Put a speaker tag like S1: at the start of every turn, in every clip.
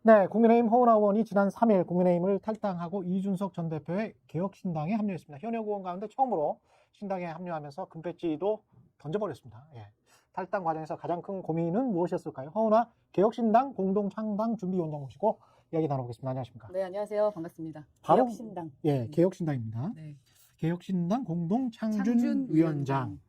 S1: 네, 국민의힘 허은하 의원이 지난 3일 국민의힘을 탈당하고 이준석 전 대표의 개혁신당에 합류했습니다. 현역 의원 가운데 처음으로 신당에 합류하면서 금배지도 던져버렸습니다. 예. 탈당 과정에서 가장 큰 고민은 무엇이었을까요? 허은하 개혁신당 공동창당 준비위원장 모시고 이야기 나눠보겠습니다. 안녕하십니까?
S2: 네, 안녕하세요. 반갑습니다.
S1: 바로-
S2: 개혁신당.
S1: 예, 개혁신당입니다.
S2: 네.
S1: 개혁신당 공동창준위원장.
S2: 창준위원장.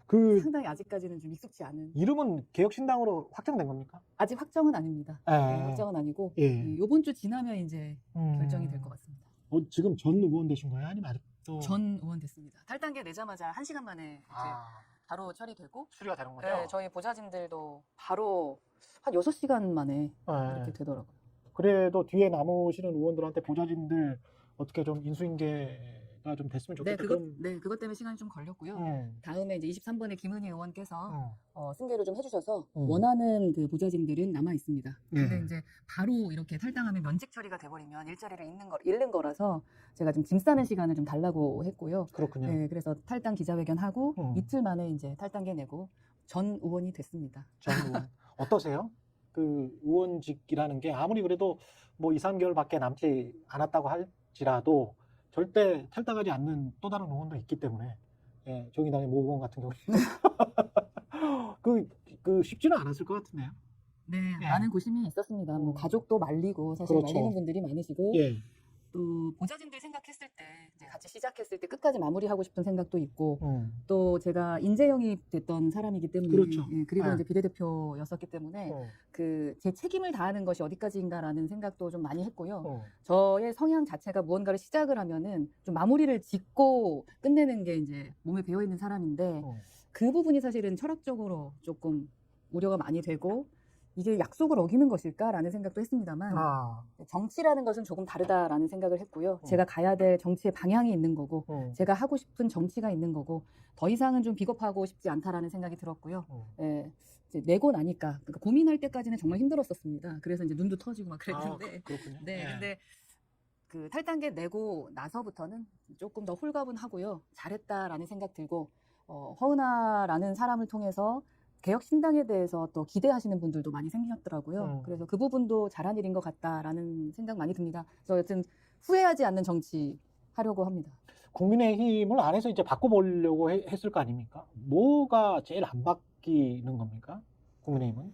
S1: 그
S2: 상당히 아직까지는 좀 익숙치 않은.
S1: 이름은 개혁신당으로 확정된 겁니까?
S2: 아직 확정은 아닙니다.
S1: 예.
S2: 네, 확정은 아니고
S1: 예.
S2: 이번 주 지나면 이제 결정이 될 것 같습니다.
S1: 지금 전 의원 되신 거예요? 아니면 아직도?
S2: 전 의원 됐습니다. 탈당계 내자마자 1시간 만에 이제
S1: 아,
S2: 바로 처리되고,
S1: 수리가 되는 거죠?
S2: 네, 저희 보좌진들도 바로 한 6시간 만에
S1: 네.
S2: 이렇게 되더라고요.
S1: 그래도 뒤에 남으시는 의원들한테 보좌진들 어떻게 좀 인수인계가 좀 됐으면
S2: 네,
S1: 좋겠다.
S2: 그것 때문에 시간이 좀 걸렸고요.
S1: 음,
S2: 다음에 이제 23번에 김은희 의원께서
S1: 음.
S2: 승계를 좀 해주셔서
S1: 음.
S2: 원하는 그 보좌진들은 남아 있습니다.
S1: 예.
S2: 근데 이제 바로 이렇게 탈당하면 면직 처리가 돼버리면 일자리를 잃는 거라서 제가 좀 짐 싸는 시간을 좀 달라고 했고요.
S1: 그렇군요.
S2: 네, 그래서 탈당 기자회견 하고
S1: 음.
S2: 이틀 만에 이제 탈당계 내고 전 의원이 됐습니다.
S1: 전 의원 어떠세요? 그 의원직이라는 게 아무리 그래도 뭐 2, 3개월밖에 남지 않았다고 할지라도 절대 탈당하지 않는 또 다른 의원도 있기 때문에, 예, 정의당의 모 의원 같은 경우는 그 쉽지는 않았을 것 같은데요.
S2: 네,
S1: 예.
S2: 많은 고심이 있었습니다. 뭐 가족도 말리고 사실
S1: 그렇죠.
S2: 말리는 분들이 많으시고
S1: 예.
S2: 또 보좌진들 생각했을 때 이제 같이 시작했을 때 끝까지 마무리하고 싶은 생각도 있고
S1: 음.
S2: 또 제가 인재 영입됐던 사람이기 때문에
S1: 그렇죠.
S2: 예, 그리고
S1: 네.
S2: 이제 비례대표였었기 때문에 그 제 책임을 다하는 것이 어디까지인가라는 생각도 좀 많이 했고요. 저의 성향 자체가 무언가를 시작을 하면은 좀 마무리를 짓고 끝내는 게 이제 몸에 배어 있는 사람인데 그 부분이 사실은 철학적으로 조금 우려가 많이 되고 이게 약속을 어기는 것일까라는 생각도 했습니다만 정치라는 것은 조금 다르다라는 생각을 했고요. 제가 가야 될 정치의 방향이 있는 거고 제가 하고 싶은 정치가 있는 거고 더 이상은 좀 비겁하고 싶지 않다라는 생각이 들었고요. 예, 이제 내고 나니까 그러니까 고민할 때까지는 정말 힘들었었습니다. 그래서 이제 눈도 터지고 막 그랬는데
S1: 그렇군요.
S2: 네,
S1: 예.
S2: 근데 그 탈당계 내고 나서부터는 조금 더 홀가분하고요. 잘했다라는 생각 들고 허은하라는 사람을 통해서 개혁신당에 대해서 또 기대하시는 분들도 많이 생기셨더라고요. 그래서 그 부분도 잘한 일인 것 같다라는 생각 많이 듭니다. 그래서 여튼 후회하지 않는 정치 하려고 합니다.
S1: 국민의힘을 안에서 이제 바꿔보려고 했을 거 아닙니까? 뭐가 제일 안 바뀌는 겁니까? 국민의힘은?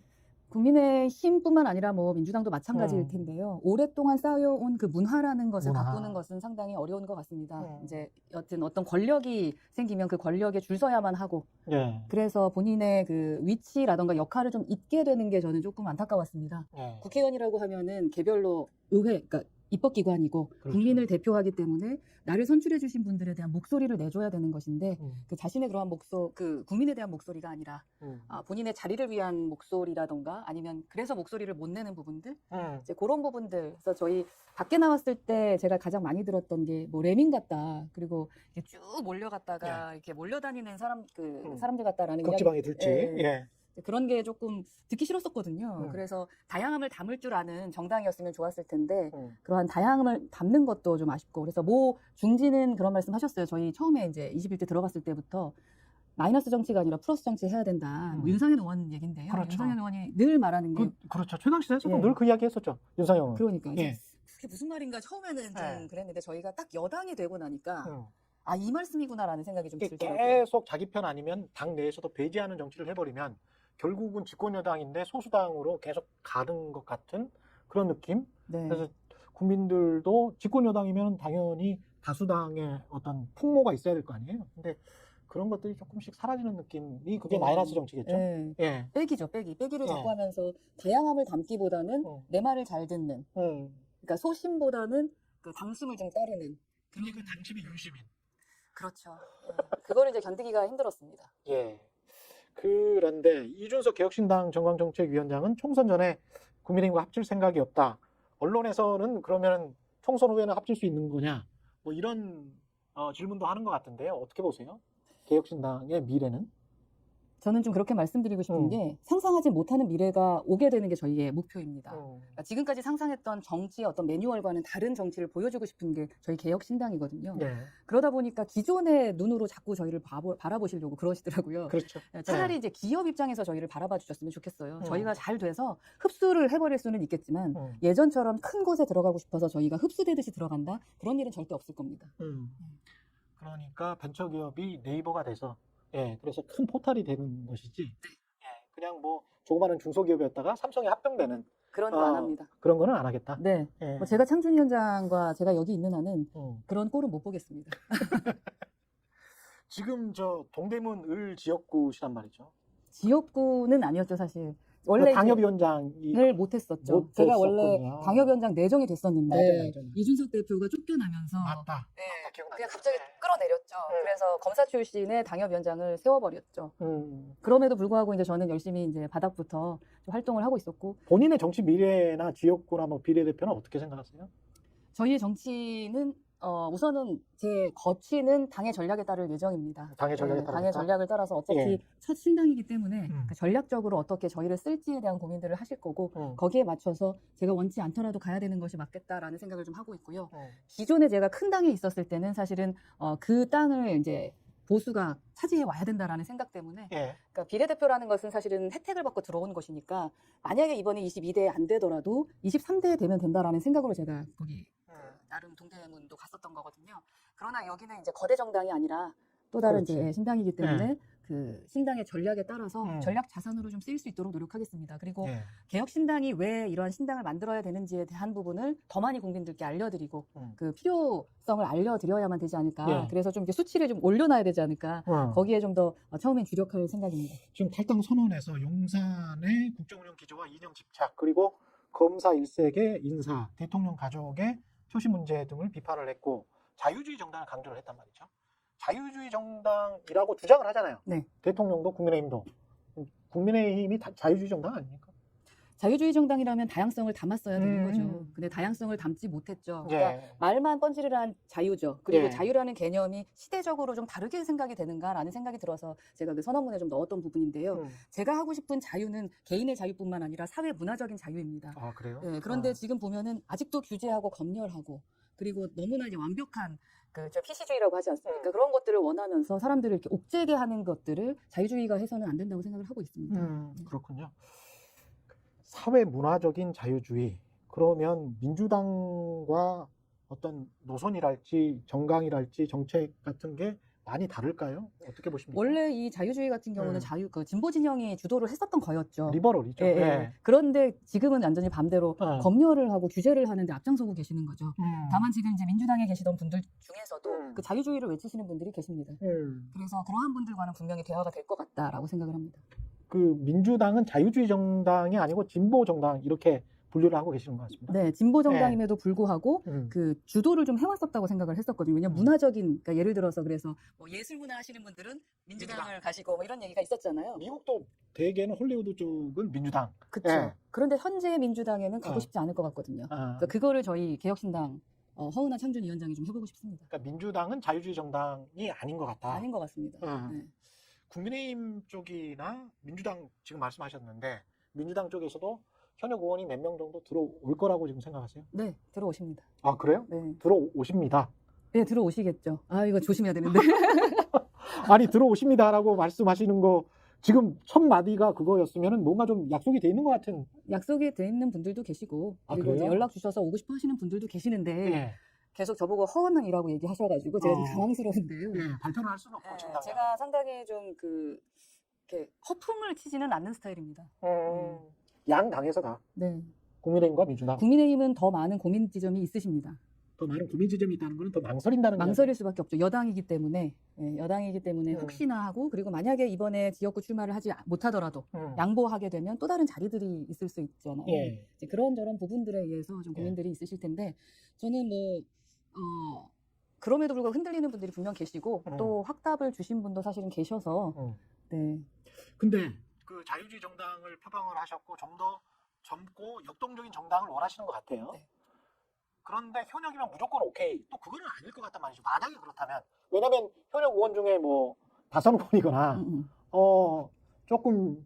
S2: 국민의힘뿐만 아니라 뭐 민주당도 마찬가지일
S1: 음.
S2: 텐데요. 오랫동안 쌓여온 그 문화라는 것을
S1: 문화.
S2: 바꾸는 것은 상당히 어려운 것 같습니다. 이제 여튼 어떤 권력이 생기면 그 권력에 줄 서야만 하고
S1: 예.
S2: 그래서 본인의 그 위치라던가 역할을 좀 잊게 되는 게 저는 조금 안타까웠습니다.
S1: 예.
S2: 국회의원이라고 하면은 개별로 의회, 그러니까 입법기관이고
S1: 그렇죠.
S2: 국민을 대표하기 때문에 나를 선출해 주신 분들에 대한 목소리를 내줘야 되는 것인데 그 자신의 그러한 그 국민에 대한 목소리가 아니라 본인의 자리를 위한 목소리라던가 아니면 그래서 목소리를 못 내는 부분들 이제 그런 부분들. 그래서 저희 밖에 나왔을 때 제가 가장 많이 들었던 게 뭐 레밍 같다. 그리고 이렇게 쭉 몰려갔다가 이렇게 몰려다니는 사람들 같다라는
S1: 걱지방에 들지.
S2: 예.
S1: 예.
S2: 그런 게 조금 듣기 싫었었거든요. 그래서 다양함을 담을 줄 아는 정당이었으면 좋았을 텐데 그러한 다양함을 담는 것도 좀 아쉽고 그래서 모 중진은 그런 말씀 하셨어요. 저희 처음에 이제 21대 들어갔을 때부터 마이너스 정치가 아니라 플러스 정치 해야 된다. 뭐 윤상현 의원 얘긴데요.
S1: 그렇죠.
S2: 윤상현 의원이 늘 말하는 게
S1: 그렇죠. 최강시대에서도
S2: 예.
S1: 늘 그 이야기 했었죠. 윤상현.
S2: 그러니까
S1: 예.
S2: 그게 무슨 말인가 처음에는 좀
S1: 예.
S2: 그랬는데 저희가 딱 여당이 되고 나니까 아, 이 말씀이구나라는 생각이 좀 들더라고요.
S1: 계속 자기 편 아니면 당 내에서도 배제하는 정치를 해버리면 결국은 집권 여당인데 소수당으로 계속 가는 것 같은 그런 느낌.
S2: 네.
S1: 그래서 국민들도 집권 여당이면 당연히 다수당의 어떤 풍모가 있어야 될 거 아니에요. 근데 그런 것들이 조금씩 사라지는 느낌이 그게 마이너스 정치겠죠.
S2: 네.
S1: 예.
S2: 빼기죠, 빼기를
S1: 예.
S2: 자꾸 하면서 다양함을 담기보다는 내 말을 잘 듣는. 그러니까 소심보다는 그 당심을 좀 따르는.
S1: 그러니까 당심이 윤심인.
S2: 그렇죠. 그거를 이제 견디기가 힘들었습니다.
S1: 예. 그런데 이준석 개혁신당 정강정책위원장은 총선 전에 국민의힘과 합칠 생각이 없다. 언론에서는 그러면 총선 후에는 합칠 수 있는 거냐? 뭐 이런 질문도 하는 것 같은데요. 어떻게 보세요? 개혁신당의 미래는?
S2: 저는 좀 그렇게 말씀드리고 싶은 게 상상하지 못하는 미래가 오게 되는 게 저희의 목표입니다. 그러니까 지금까지 상상했던 정치의 어떤 매뉴얼과는 다른 정치를 보여주고 싶은 게 저희 개혁신당이거든요.
S1: 네.
S2: 그러다 보니까 기존의 눈으로 자꾸 저희를 바라보시려고 그러시더라고요.
S1: 그렇죠.
S2: 차라리 이제 기업 입장에서 저희를 바라봐 주셨으면 좋겠어요. 저희가 잘 돼서 흡수를 해버릴 수는 있겠지만 예전처럼 큰 곳에 들어가고 싶어서 저희가 흡수되듯이 들어간다? 그런 일은 절대 없을 겁니다.
S1: 그러니까 벤처기업이 네이버가 돼서 그래서 큰 포탈이 되는 것이지 그냥 뭐 조그마한 중소기업이었다가 삼성에 합병되는
S2: 그런 거 안 합니다.
S1: 그런 거는 안 하겠다.
S2: 네. 뭐 제가 창준위원장과 제가 여기 있는 한은 그런 꼴은 못 보겠습니다.
S1: 지금 저 동대문 을 지역구시란 말이죠.
S2: 지역구는 아니었죠, 사실. 원래
S1: 당협위원장을
S2: 못했었죠. 제가 원래 당협위원장 내정이 됐었는데
S1: 맞아요.
S2: 이준석 대표가 쫓겨나면서
S1: 맞다.
S2: 네,
S1: 기억나요.
S2: 그냥 갑자기 끌어내렸죠. 그래서 검사 출신의 당협위원장을 세워버렸죠. 그럼에도 불구하고 이제 저는 열심히 이제 바닥부터 좀 활동을 하고 있었고
S1: 본인의 정치 미래나 지역구나 뭐 비례대표는 어떻게 생각하세요?
S2: 저희의 정치는 우선은 제 거취는 당의 전략에 따를 예정입니다.
S1: 당의 전략에 따라
S2: 당의 전략을 따라서 어차피 첫 신당이기 때문에 전략적으로 어떻게 저희를 쓸지에 대한 고민들을 하실 거고 거기에 맞춰서 제가 원치 않더라도 가야 되는 것이 맞겠다라는 생각을 좀 하고 있고요. 기존에 제가 큰 당에 있었을 때는 사실은 그 땅을 이제 보수가 차지해 와야 된다라는 생각 때문에 그러니까 비례대표라는 것은 사실은 혜택을 받고 들어온 것이니까 만약에 이번에 22대 안 되더라도 23대 되면 된다라는 생각으로 제가 거기 나름 동대문도 갔었던 거거든요. 그러나 여기는 이제 거대 정당이 아니라 또 다른 이제 신당이기 때문에 그 신당의 전략에 따라서 전략 자산으로 좀 쓰일 수 있도록 노력하겠습니다. 그리고 개혁 신당이 왜 이러한 신당을 만들어야 되는지에 대한 부분을 더 많이 국민들께 알려드리고 그 필요성을 알려드려야만 되지 않을까. 그래서 좀 이렇게 수치를 좀 올려놔야 되지 않을까. 거기에 좀 더 처음엔 주력할 생각입니다.
S1: 지금 탈당 선언에서 용산의 국정운영 기조와 이념 집착 그리고 검사 일색의 인사, 대통령 가족의 표시 문제 등을 비판을 했고 자유주의 정당을 강조를 했단 말이죠. 자유주의 정당이라고 주장을 하잖아요.
S2: 네.
S1: 대통령도 국민의힘도. 국민의힘이 자유주의 정당 아닙니까?
S2: 자유주의 정당이라면 다양성을 담았어야 되는 거죠. 근데 다양성을 담지 못했죠. 그러니까 말만 번지르르한 자유죠. 그리고 자유라는 개념이 시대적으로 좀 다르게 생각이 되는가라는 생각이 들어서 제가 그 선언문에 좀 넣었던 부분인데요. 제가 하고 싶은 자유는 개인의 자유뿐만 아니라 사회 문화적인 자유입니다.
S1: 아, 그래요?
S2: 네, 그런데 지금 보면은 아직도 규제하고 검열하고 그리고 너무나 이제 완벽한 저 PC주의라고 하지 않습니까? 그런 것들을 원하면서 사람들을 이렇게 옥죄게 하는 것들을 자유주의가 해서는 안 된다고 생각을 하고 있습니다.
S1: 그렇군요. 사회 문화적인 자유주의. 그러면 민주당과 어떤 노선이랄지 정강이랄지 정책 같은 게 많이 다를까요? 어떻게 보십니까?
S2: 원래 이 자유주의 같은 경우는 진보 진영이 주도를 했었던 거였죠.
S1: 리버럴이죠.
S2: 그런데 지금은 완전히 반대로 검열을 하고 규제를 하는데 앞장서고 계시는 거죠. 다만 지금 이제 민주당에 계시던 분들 중에서도 그 자유주의를 외치시는 분들이 계십니다. 그래서 그러한 분들과는 분명히 대화가 될 것 같다라고 생각을 합니다.
S1: 그 민주당은 자유주의 정당이 아니고 진보 정당 이렇게 분류를 하고 계시는 것 같습니다.
S2: 네, 진보 정당임에도 불구하고 그 주도를 좀 해왔었다고 생각을 했었거든요. 왜냐면 문화적인, 그러니까 예를 들어서 그래서 뭐 예술 문화 하시는 분들은 민주당을 가시고 뭐 이런 얘기가 있었잖아요.
S1: 미국도 대개는 홀리우드 쪽은 민주당.
S2: 그렇죠. 그런데 현재 민주당에는 가고 싶지 않을 것 같거든요. 그러니까 그거를 저희 개혁신당 허은하 창준위원장이 좀 해보고 싶습니다.
S1: 그러니까 민주당은 자유주의 정당이 아닌 것 같다.
S2: 아닌 것 같습니다. 네.
S1: 국민의힘 쪽이나 민주당 지금 말씀하셨는데 민주당 쪽에서도 현역 의원이 몇 명 정도 들어올 거라고 지금 생각하세요?
S2: 네, 들어오십니다.
S1: 아, 그래요?
S2: 네.
S1: 들어오십니다.
S2: 네, 들어오시겠죠. 아, 이거 조심해야 되는데.
S1: 아니, 들어오십니다라고 말씀하시는 거 지금 첫 마디가 그거였으면 뭔가 좀 약속이 돼 있는 것 같은.
S2: 약속이 돼 있는 분들도 계시고 그리고 이제 연락 주셔서 오고 싶어 하시는 분들도 계시는데 계속 저보고 허언이라고 얘기하셔가지고 제가 좀 당황스러운데요.
S1: 발표를 할 수는 없고 지금
S2: 제가 상당히 좀 이렇게 허풍을 치지는 않는 스타일입니다.
S1: 양 당에서 다.
S2: 네.
S1: 국민의힘과 민주당.
S2: 국민의힘은 더 많은 고민 지점이 있으십니다.
S1: 더 많은 고민 지점이 있다는 것은 더 망설인다는 거예요.
S2: 망설일 수밖에 없죠. 여당이기 때문에 혹시나 하고 그리고 만약에 이번에 지역구 출마를 하지 못하더라도 양보하게 되면 또 다른 자리들이 있을 수 있잖아요. 이제 그런저런 부분들에 의해서 좀 고민들이 있으실 텐데 저는 그럼에도 불구하고 흔들리는 분들이 분명 계시고 또 확답을 주신 분도 사실은 계셔서 네.
S1: 근데 그 자유주의 정당을 표방을 하셨고 좀 더 젊고 역동적인 정당을 원하시는 것 같아요. 네. 그런데 현역이면 무조건 오케이. 또 그거는 아닐 것 같단 말이죠. 만약에 그렇다면. 왜냐면 현역 의원 중에 뭐 다선 의원이거나 조금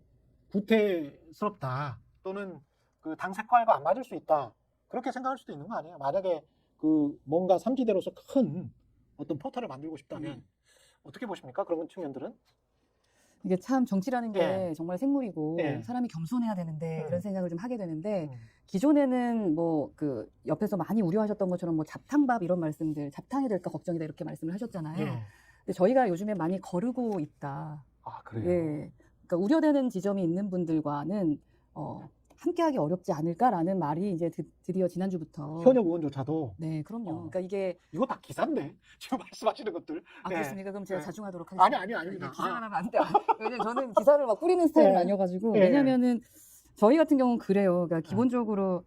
S1: 구태스럽다 또는 그 당 색깔과 안 맞을 수 있다 그렇게 생각할 수도 있는 거 아니에요? 만약에 그 뭔가 삼지대로서 큰 어떤 포털을 만들고 싶다면 어떻게 보십니까? 그런 측면들은?
S2: 이게 참 정치라는 게
S1: 예.
S2: 정말 생물이고
S1: 예.
S2: 사람이 겸손해야 되는데
S1: 음.
S2: 이런 생각을 좀 하게 되는데
S1: 음.
S2: 기존에는 뭐 그 옆에서 많이 우려하셨던 것처럼 뭐 잡탕밥 이런 말씀들, 잡탕이 될까 걱정이다 이렇게 말씀을 하셨잖아요.
S1: 예.
S2: 근데 저희가 요즘에 많이 거르고 있다.
S1: 아 그래요?
S2: 예. 그러니까 우려되는 지점이 있는 분들과는 함께하기 어렵지 않을까라는 말이 이제 드디어 지난주부터
S1: 현역 의원조차도
S2: 네, 그럼요.
S1: 어.
S2: 그러니까 이게
S1: 이거 다 기사인데 지금 말씀하시는 것들.
S2: 아
S1: 네.
S2: 그렇습니까? 그럼 제가
S1: 네.
S2: 자중하도록 하겠습니다.
S1: 아닙니다.
S2: 기사를 하면 안 돼요. 왜냐면 저는 기사를 막 뿌리는 스타일은
S1: 네.
S2: 아니어가지고
S1: 네.
S2: 왜냐면은 저희 같은 경우는 그래요. 그러니까 기본적으로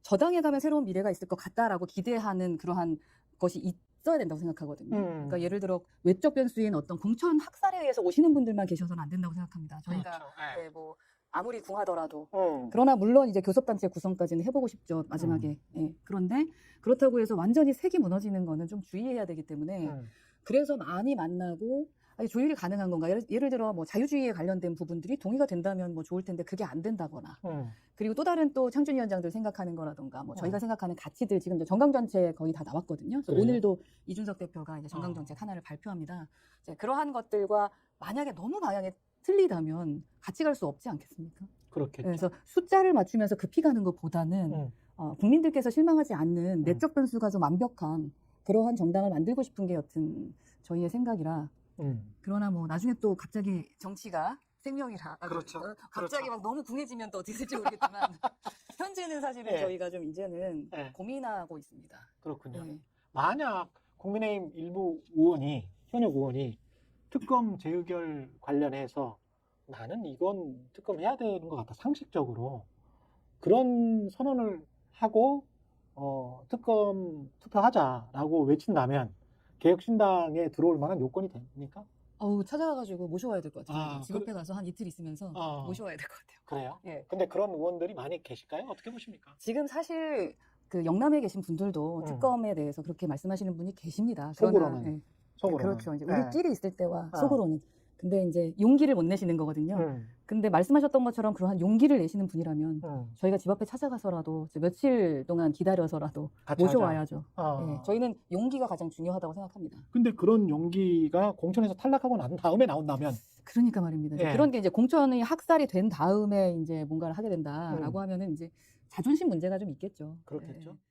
S2: 저당에 가면 새로운 미래가 있을 것 같다라고 기대하는 그러한 것이 있어야 된다고 생각하거든요. 그러니까 예를 들어 외적 변수인 어떤 공천 학살에 의해서 오시는 분들만 계셔서는 안 된다고 생각합니다. 저희가
S1: 그렇죠.
S2: 네, 뭐 아무리 궁하더라도
S1: 네.
S2: 그러나 물론 이제 교섭단체 구성까지는 해보고 싶죠. 마지막에. 예. 그런데 그렇다고 해서 완전히 색이 무너지는 거는 좀 주의해야 되기 때문에 그래서 많이 만나고 아니, 조율이 가능한 건가? 예를 들어 뭐 자유주의에 관련된 부분들이 동의가 된다면 뭐 좋을 텐데 그게 안 된다거나 그리고 또 다른 또 창준 위원장들 생각하는 거라던가 뭐 저희가 생각하는 가치들 지금 이제 정강정책 거의 다 나왔거든요. 그래서 오늘도 이준석 대표가 이제 정강정책 하나를 발표합니다. 이제 그러한 것들과 만약에 너무 방향이 틀리다면 같이 갈 수 없지 않겠습니까?
S1: 그렇겠죠.
S2: 그래서 숫자를 맞추면서 급히 가는 것보다는 국민들께서 실망하지 않는 내적 변수가 좀 완벽한 그러한 정당을 만들고 싶은 게 여튼 저희의 생각이라 그러나 뭐 나중에 또 갑자기 정치가 생명이라
S1: 그렇죠.
S2: 갑자기
S1: 그렇죠.
S2: 막 너무 궁해지면 또 어떻게 될지 모르겠지만 현재는 사실은
S1: 네.
S2: 저희가 좀 이제는
S1: 네.
S2: 고민하고 있습니다.
S1: 그렇군요.
S2: 네.
S1: 만약 국민의힘 일부 의원이 현역 의원이 특검 재의결 관련해서 나는 이건 특검해야 되는 것 같다 상식적으로 그런 선언을 하고 특검 투표하자라고 외친다면 개혁신당에 들어올 만한 요건이 됩니까?
S2: 찾아가가지고 모셔와야 될 것 같아요.
S1: 아,
S2: 집 앞에 가서 한 이틀 있으면서 모셔와야 될 것 같아요.
S1: 그래요?
S2: 예.
S1: 근데 그런 의원들이 많이 계실까요? 어떻게 보십니까?
S2: 지금 사실 그 영남에 계신 분들도 특검에 대해서 그렇게 말씀하시는 분이 계십니다.
S1: 속으로는.
S2: 그러나,
S1: 속으로는.
S2: 그렇죠. 이제
S1: 네.
S2: 우리끼리 있을 때와 속으로는. 근데 이제 용기를 못 내시는 거거든요.
S1: 음.
S2: 근데 말씀하셨던 것처럼 그러한 용기를 내시는 분이라면 저희가 집 앞에 찾아가서라도 이제 며칠 동안 기다려서라도
S1: 같이
S2: 모셔와야죠.
S1: 하자.
S2: 예, 저희는 용기가 가장 중요하다고 생각합니다.
S1: 근데 그런 용기가 공천에서 탈락하고 난 다음에 나온다면
S2: 그러니까 말입니다.
S1: 예.
S2: 그런 게 이제 공천이 학살이 된 다음에 이제 뭔가를 하게 된다라고 하면은 이제 자존심 문제가 좀 있겠죠.
S1: 그렇겠죠.
S2: 예.